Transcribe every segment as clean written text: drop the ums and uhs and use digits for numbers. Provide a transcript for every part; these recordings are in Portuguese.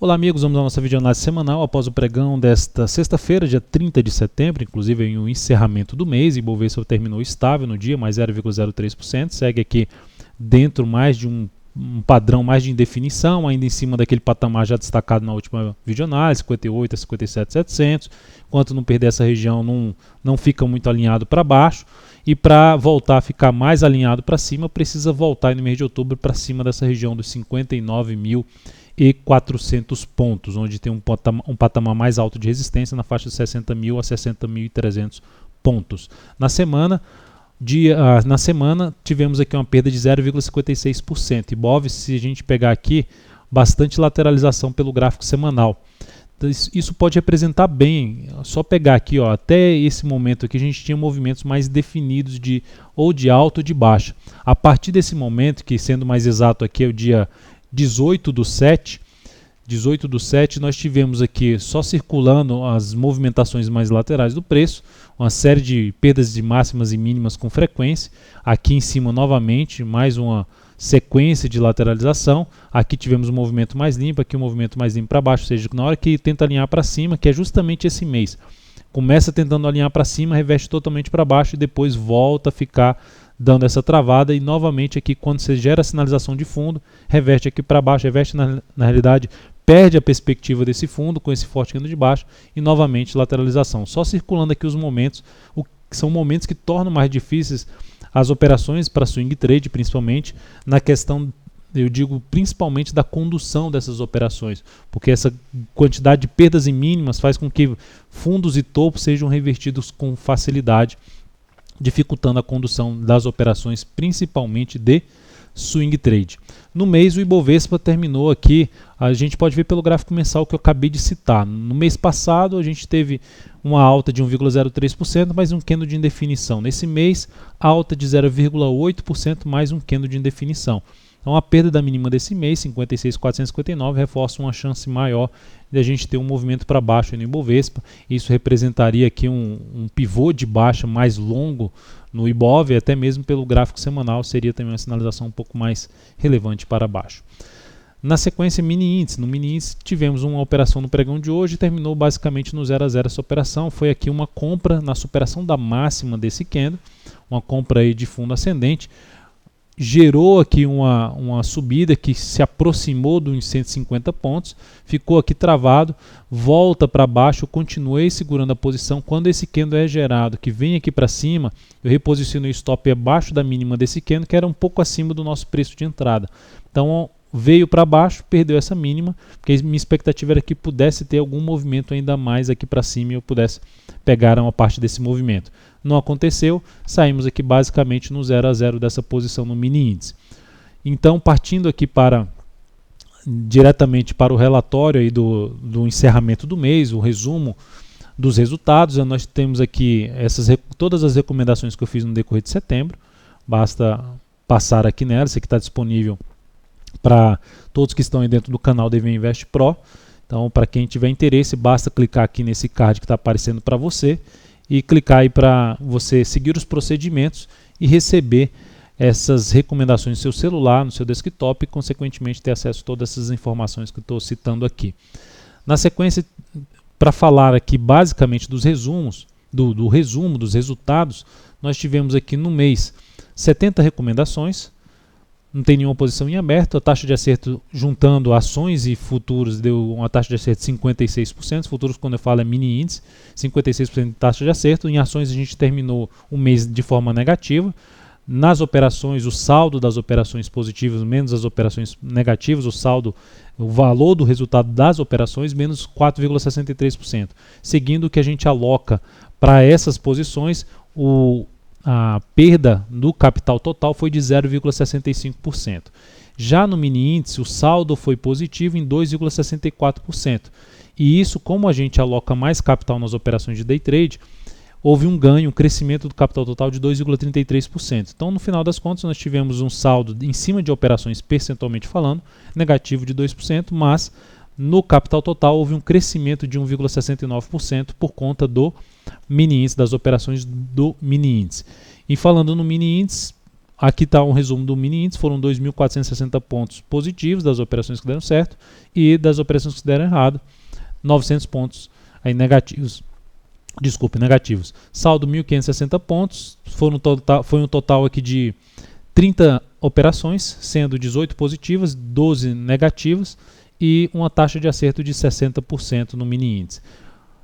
Olá amigos, vamos à nossa videoanálise semanal após o pregão desta sexta-feira, dia 30 de setembro, inclusive em um encerramento do mês. Ibovespa terminou estável no dia, mais 0,03%, segue aqui dentro mais de um padrão mais de indefinição, ainda em cima daquele patamar já destacado na última videoanálise, 58 a 57.700, enquanto não perder essa região não fica muito alinhado para baixo, e para voltar a ficar mais alinhado para cima, precisa voltar no mês de outubro para cima dessa região dos 59.400 pontos, onde tem um patamar mais alto de resistência na faixa de 60.000 a 60.300 pontos. Na semana tivemos aqui uma perda de 0,56%. Ibov, se a gente pegar aqui, bastante lateralização pelo gráfico semanal. Isso pode representar bem, só pegar aqui, ó, até esse momento aqui a gente tinha movimentos mais definidos ou de alta ou de baixa. A partir desse momento, que sendo mais exato aqui é o dia 18 do 7, nós tivemos aqui só circulando as movimentações mais laterais do preço, uma série de perdas de máximas e mínimas com frequência. Aqui em cima novamente, mais uma sequência de lateralização. Aqui tivemos um movimento mais limpo, aqui um movimento mais limpo para baixo, ou seja, na hora que tenta alinhar para cima, que é justamente esse mês, começa tentando alinhar para cima, reveste totalmente para baixo e depois volta a ficar dando essa travada, e novamente aqui quando você gera a sinalização de fundo, reveste aqui para baixo, reveste na realidade, perde a perspectiva desse fundo com esse forte candle de baixo e novamente lateralização. Só circulando aqui os momentos, são momentos que tornam mais difíceis as operações para swing trade, principalmente na questão, eu digo principalmente da condução dessas operações, porque essa quantidade de perdas e mínimas faz com que fundos e topos sejam revertidos com facilidade, dificultando a condução das operações, principalmente de swing trade. No mês, o Ibovespa terminou aqui, a gente pode ver pelo gráfico mensal que eu acabei de citar. No mês passado, a gente teve uma alta de 1,03%, mais um candle de indefinição. Nesse mês, alta de 0,8%, mais um candle de indefinição. Então, a perda da mínima desse mês, 56.459, reforça uma chance maior de a gente ter um movimento para baixo no Ibovespa. Isso representaria aqui um pivô de baixa mais longo no Ibov, até mesmo pelo gráfico semanal seria também uma sinalização um pouco mais relevante para baixo. Na sequência, mini índice. No mini índice tivemos uma operação no pregão de hoje, terminou basicamente no 0 a 0 essa operação. Foi aqui uma compra na superação da máxima desse candle, uma compra aí de fundo ascendente. Gerou aqui uma subida que se aproximou dos 150 pontos, ficou aqui travado, volta para baixo, eu continuei segurando a posição. Quando esse candle é gerado, que vem aqui para cima, eu reposicionei o stop abaixo da mínima desse candle, que era um pouco acima do nosso preço de entrada. Então veio para baixo, perdeu essa mínima, porque minha expectativa era que pudesse ter algum movimento ainda mais aqui para cima e eu pudesse pegar uma parte desse movimento. Não aconteceu, saímos aqui basicamente no 0 a 0 dessa posição no mini índice. Então, partindo aqui diretamente para o relatório aí do encerramento do mês, o resumo dos resultados, nós temos aqui todas as recomendações que eu fiz no decorrer de setembro, basta passar aqui nela, isso aqui está disponível para todos que estão aí dentro do canal DV Invest Pro. Então, para quem tiver interesse, basta clicar aqui nesse card que está aparecendo para você e clicar aí para você seguir os procedimentos e receber essas recomendações no seu celular, no seu desktop e, consequentemente, ter acesso a todas essas informações que eu estou citando aqui. Na sequência, para falar aqui basicamente dos resumos, do resumo dos resultados, nós tivemos aqui no mês 70 recomendações, não tem nenhuma posição em aberto, a taxa de acerto juntando ações e futuros deu uma taxa de acerto de 56%, futuros quando eu falo é mini índice, 56% de taxa de acerto, em ações a gente terminou o mês de forma negativa, nas operações o saldo das operações positivas menos as operações negativas, o valor do resultado das operações menos 4,63%, seguindo o que a gente aloca para essas posições, a perda do capital total foi de 0,65%. Já no mini índice, o saldo foi positivo em 2,64%. E isso, como a gente aloca mais capital nas operações de day trade, houve um ganho, um crescimento do capital total de 2,33%. Então, no final das contas, nós tivemos um saldo em cima de operações percentualmente falando, negativo de 2%, mas no capital total houve um crescimento de 1,69% por conta do mini índice, das operações do mini índice. E falando no mini índice, aqui está um resumo do mini índice, foram 2.460 pontos positivos das operações que deram certo e das operações que deram errado, 900 pontos aí negativos. Negativos. Saldo 1.560 pontos, foi um total aqui de 30 operações, sendo 18 positivas, 12 negativas e uma taxa de acerto de 60% no mini índice.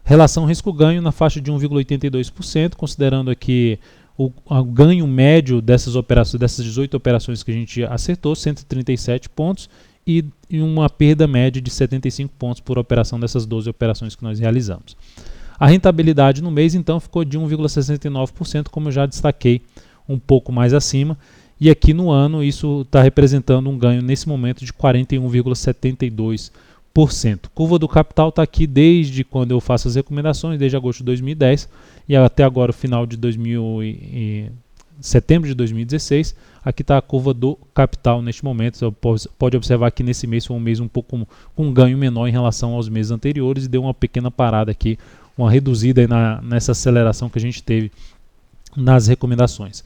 Relação risco-ganho na faixa de 1,82%, considerando aqui o ganho médio dessas operações, dessas 18 operações que a gente acertou, 137 pontos, e uma perda média de 75 pontos por operação dessas 12 operações que nós realizamos. A rentabilidade no mês, então, ficou de 1,69%, como eu já destaquei, um pouco mais acima. E aqui no ano, isso está representando um ganho, nesse momento, de 41,72%. Curva do capital está aqui desde quando eu faço as recomendações, desde agosto de 2010 e até agora, o final de setembro de 2016. Aqui está a curva do capital neste momento. Você pode observar que nesse mês foi um mês um pouco com um ganho menor em relação aos meses anteriores e deu uma pequena parada aqui, uma reduzida aí nessa aceleração que a gente teve nas recomendações.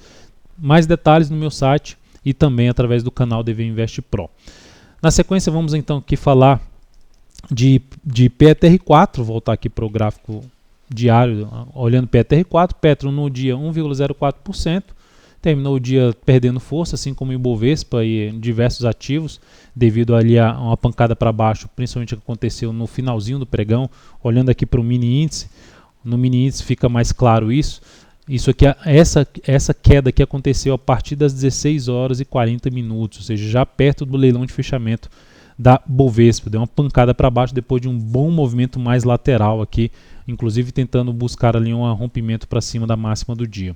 Mais detalhes no meu site e também através do canal DV Invest Pro. Na sequência, vamos então aqui falar de PETR4, voltar aqui para o gráfico diário, olhando PETR4, Petro no dia 1,04%, terminou o dia perdendo força, assim como o Ibovespa e diversos ativos, devido ali a uma pancada para baixo, principalmente o que aconteceu no finalzinho do pregão. Olhando aqui para o mini índice, no mini índice fica mais claro isso. Isso aqui, essa queda que aconteceu a partir das 16 horas e 40 minutos, ou seja, já perto do leilão de fechamento da Bovespa. Deu uma pancada para baixo depois de um bom movimento mais lateral aqui, inclusive tentando buscar ali um rompimento para cima da máxima do dia.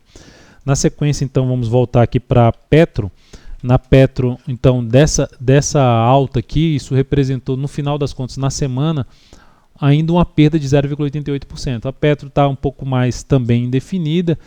Na sequência, então, vamos voltar aqui para Petro. Na Petro, então, dessa alta aqui, isso representou, no final das contas, na semana, ainda uma perda de 0,88%. A Petro está um pouco mais também indefinida,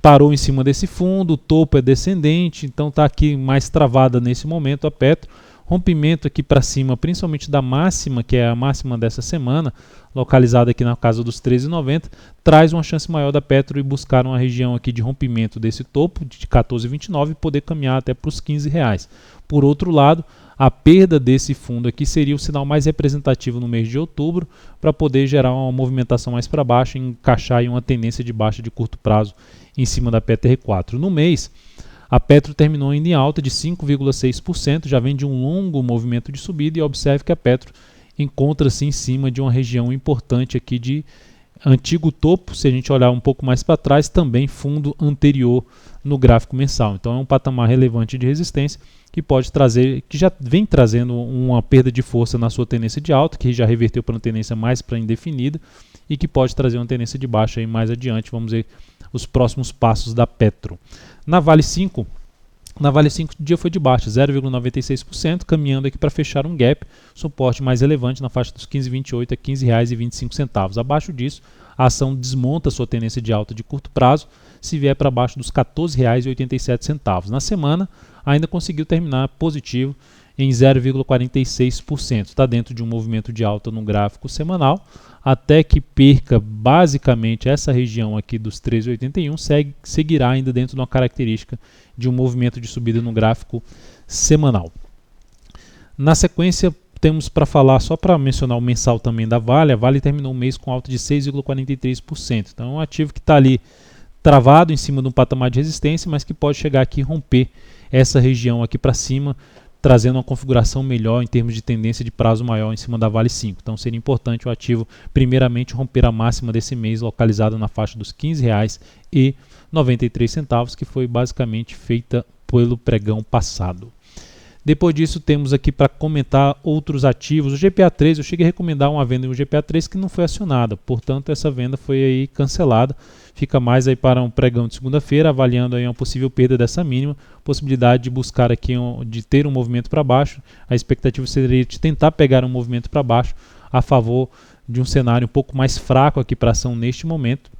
parou em cima desse fundo, o topo é descendente, então está aqui mais travada nesse momento a Petro. Rompimento aqui para cima, principalmente da máxima, que é a máxima dessa semana, localizada aqui na casa dos 13,90, traz uma chance maior da Petro e buscar uma região aqui de rompimento desse topo de 14,29 e poder caminhar até para os R$15. Por outro lado, a perda desse fundo aqui seria o sinal mais representativo no mês de outubro, para poder gerar uma movimentação mais para baixo e encaixar em uma tendência de baixa de curto prazo em cima da PETR4. No mês, a Petro terminou ainda em alta de 5,6%, já vem de um longo movimento de subida, e observe que a Petro encontra-se em cima de uma região importante aqui de antigo topo. Se a gente olhar um pouco mais para trás, também fundo anterior no gráfico mensal. Então é um patamar relevante de resistência que pode trazer, que já vem trazendo uma perda de força na sua tendência de alta, que já reverteu para uma tendência mais para indefinida e que pode trazer uma tendência de baixa aí mais adiante. Vamos ver os próximos passos da Petro. Na Vale 5, o dia foi de baixa, 0,96%, caminhando aqui para fechar um gap, suporte mais relevante na faixa dos 15,28 a R$15,25. Abaixo disso, a ação desmonta sua tendência de alta de curto prazo, se vier para baixo dos R$14,87. Na semana, ainda conseguiu terminar positivo em 0,46%. Está dentro de um movimento de alta no gráfico semanal, até que perca basicamente essa região aqui dos 13,81, seguirá ainda dentro de uma característica de um movimento de subida no gráfico semanal. Na sequência, temos para falar, só para mencionar o mensal também da Vale. A Vale terminou o mês com alta de 6,43%. Então é um ativo que está ali travado em cima de um patamar de resistência, mas que pode chegar aqui e romper essa região aqui para cima, trazendo uma configuração melhor em termos de tendência de prazo maior em cima da Vale 5. Então seria importante o ativo primeiramente romper a máxima desse mês, localizada na faixa dos R$15,93, que foi basicamente feita pelo pregão passado. Depois disso, temos aqui para comentar outros ativos. O GPA3, eu cheguei a recomendar uma venda no GPA3 que não foi acionada, portanto essa venda foi aí cancelada. Fica mais aí para um pregão de segunda-feira, avaliando aí uma possível perda dessa mínima, possibilidade de buscar aqui, de ter um movimento para baixo. A expectativa seria de tentar pegar um movimento para baixo a favor de um cenário um pouco mais fraco aqui para a ação neste momento.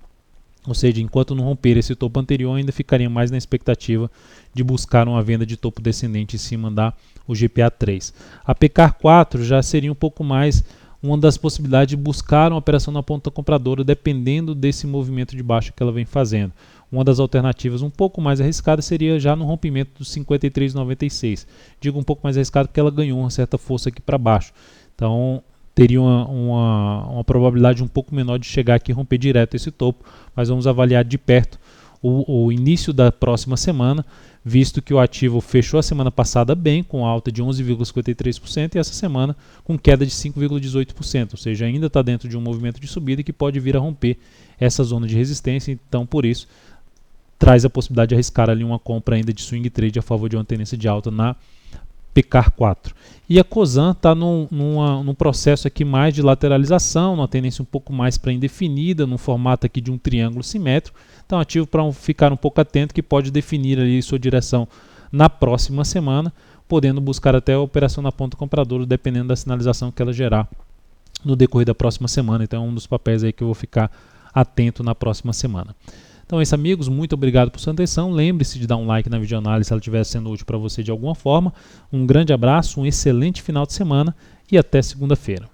Ou seja, enquanto não romper esse topo anterior, ainda ficaria mais na expectativa de buscar uma venda de topo descendente em cima da GPA3. A PECAR4 já seria um pouco mais uma das possibilidades de buscar uma operação na ponta compradora, dependendo desse movimento de baixa que ela vem fazendo. Uma das alternativas um pouco mais arriscada seria já no rompimento dos 53,96. Digo um pouco mais arriscado porque ela ganhou uma certa força aqui para baixo. Então teria uma probabilidade um pouco menor de chegar aqui e romper direto esse topo, mas vamos avaliar de perto o início da próxima semana, visto que o ativo fechou a semana passada bem, com alta de 11,53%, e essa semana com queda de 5,18%, ou seja, ainda está dentro de um movimento de subida que pode vir a romper essa zona de resistência. Então, por isso, traz a possibilidade de arriscar ali uma compra ainda de swing trade a favor de uma tendência de alta na PCAR 4. E a Cosan está num processo aqui mais de lateralização, numa tendência um pouco mais para indefinida, num formato aqui de um triângulo simétrico. Então, ativo para ficar um pouco atento, que pode definir ali sua direção na próxima semana, podendo buscar até a operação na ponta compradora, dependendo da sinalização que ela gerar no decorrer da próxima semana. Então, é um dos papéis aí que eu vou ficar atento na próxima semana. Então é isso, amigos, muito obrigado por sua atenção. Lembre-se de dar um like na videoanálise se ela estiver sendo útil para você de alguma forma. Um grande abraço, um excelente final de semana e até segunda-feira.